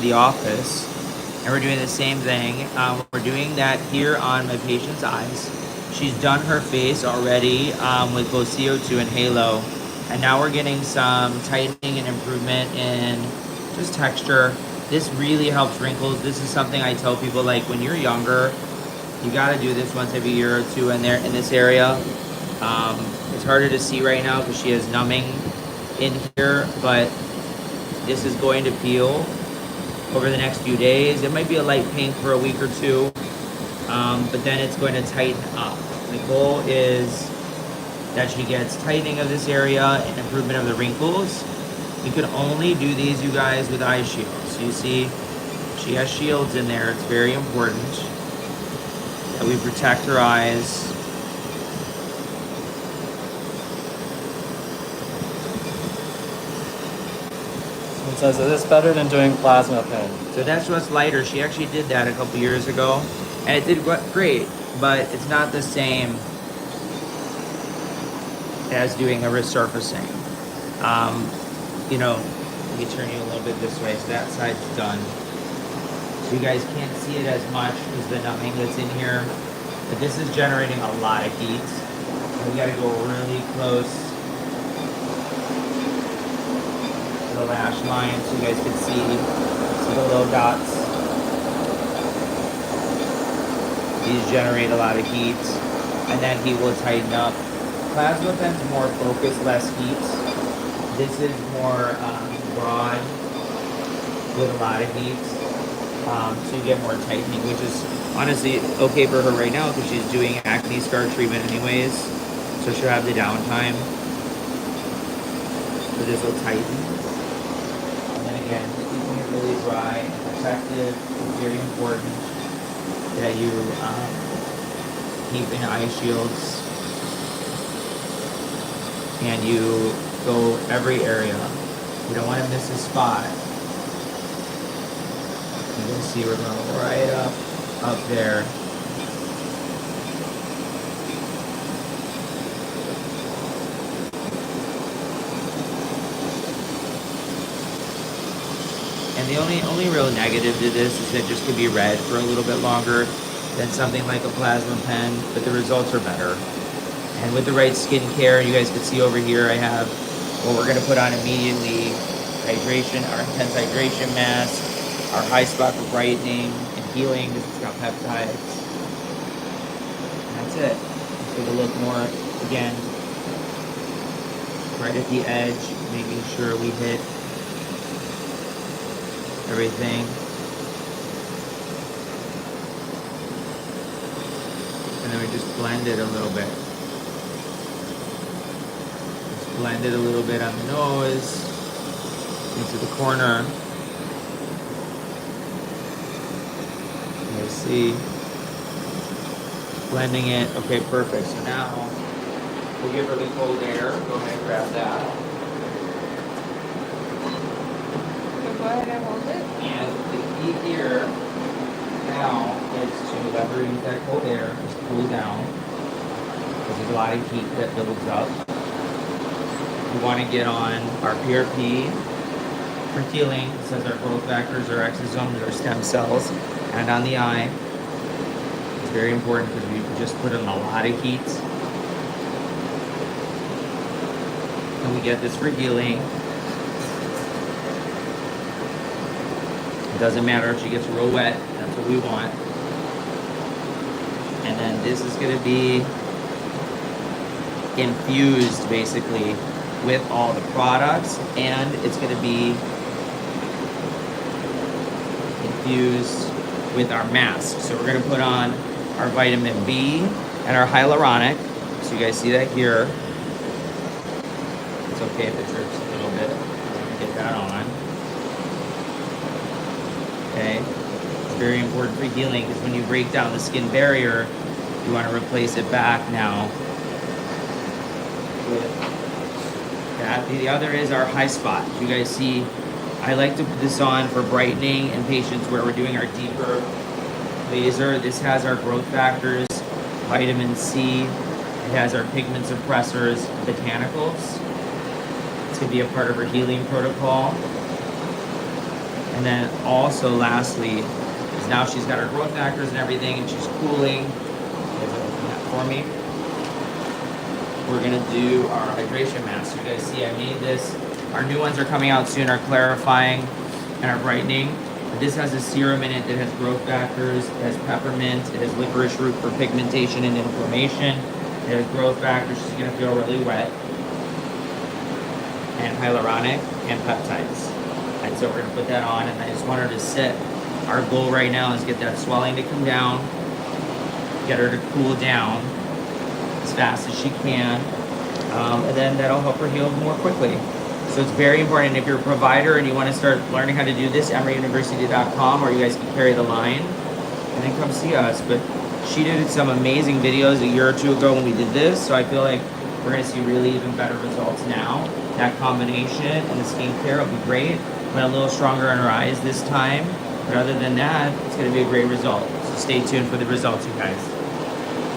the office, and we're doing the same thing. We're doing that here on my patient's eyes. She's done her face already with both CO2 and halo, and now we're getting some tightening and improvement in just texture. This really helps wrinkles. This is something I tell people, like, when you're younger, you got to do this once every year or two in this area. It's harder to see right now because she has numbing in here, but this is going to peel over the next few days. It might be a light pink for a week or two, but then it's going to tighten up. The goal is that she gets tightening of this area and improvement of the wrinkles. You can only do these, you guys, with eye shields. You see, she has shields in there. It's very important that we protect her eyes. It says, is this better than doing plasma pen? So that's what's lighter. She actually did that a couple years ago, and it did great, but it's not the same as doing a resurfacing. You know, let me turn you a little bit this way, so that side's done. So you guys can't see it as much as the numbing that's in here, but this is generating a lot of heat. So we gotta go really close to the lash line so you guys can see the little dots. These generate a lot of heat, and then he will tighten up. Plasma pen's more focused, less heat. This is more broad with a lot of heat, so you get more tightening, which is honestly okay for her right now because she's doing acne scar treatment anyways, so she'll have the downtime. So this will tighten. And then again, keeping it really dry and protective is very important that you keep in eye shields and you go every area. You don't want to miss a spot. You can see we're going right up there. And the only real negative to this is that it just could be red for a little bit longer than something like a plasma pen, but the results are better. And with the right skincare, you guys can see over here I have what we're going to put on immediately: hydration, our intense hydration mask, our high spot for brightening and healing. This has got peptides. And that's it. Let's take a look more again, right at the edge, making sure we hit everything. And then we just blend it a little bit. Just blend it a little bit on the nose, into the corner. You see, blending it. Okay, perfect. So now we'll give her the cold air. Go ahead and grab that. So go ahead and hold it. And the key here now is to let her use that cold air, just cool down, because there's a lot of heat that builds up. We want to get on our PRP for healing. It says our growth factors, our exosomes, our stem cells, and on the eye. It's very important because we just put in a lot of heat. And we get this for healing. It doesn't matter if she gets real wet, that's what we want. And then this is going to be infused basically with all the products, and it's going to be infused with our mask. So we're going to put on our vitamin B and our hyaluronic. So you guys see that here. It's okay if it drips a little bit. Get that on. Okay. It's very important for healing because when you break down the skin barrier, you want to replace it back now with that. The other is our high spot. You guys see, I like to put this on for brightening in patients where we're doing our deeper laser. This has our growth factors, vitamin C. It has our pigment suppressors, botanicals. It's going to be a part of our healing protocol. And then also lastly, is now she's got her growth factors and everything and she's cooling. You guys are looking at for me. We're gonna do our hydration mask. You guys see I made this. Our new ones are coming out soon, our clarifying and our brightening. But this has a serum in it that has growth factors, it has peppermint, it has licorice root for pigmentation and inflammation. It has growth factors, she's gonna feel really wet. And hyaluronic and peptides. And so we're gonna put that on and I just want her to sit. Our goal right now is get that swelling to come down, get her to cool down as fast as she can, and then that'll help her heal more quickly. So it's very important. If you're a provider and you want to start learning how to do this, emeruniversity.com, or you guys can carry the line and then come see us. But she did some amazing videos a year or two ago when we did this, so I feel like we're going to see really even better results now. That combination and the skincare will be great. Went a little stronger on her eyes this time, but other than that, it's going to be a great result. So stay tuned for the results, you guys.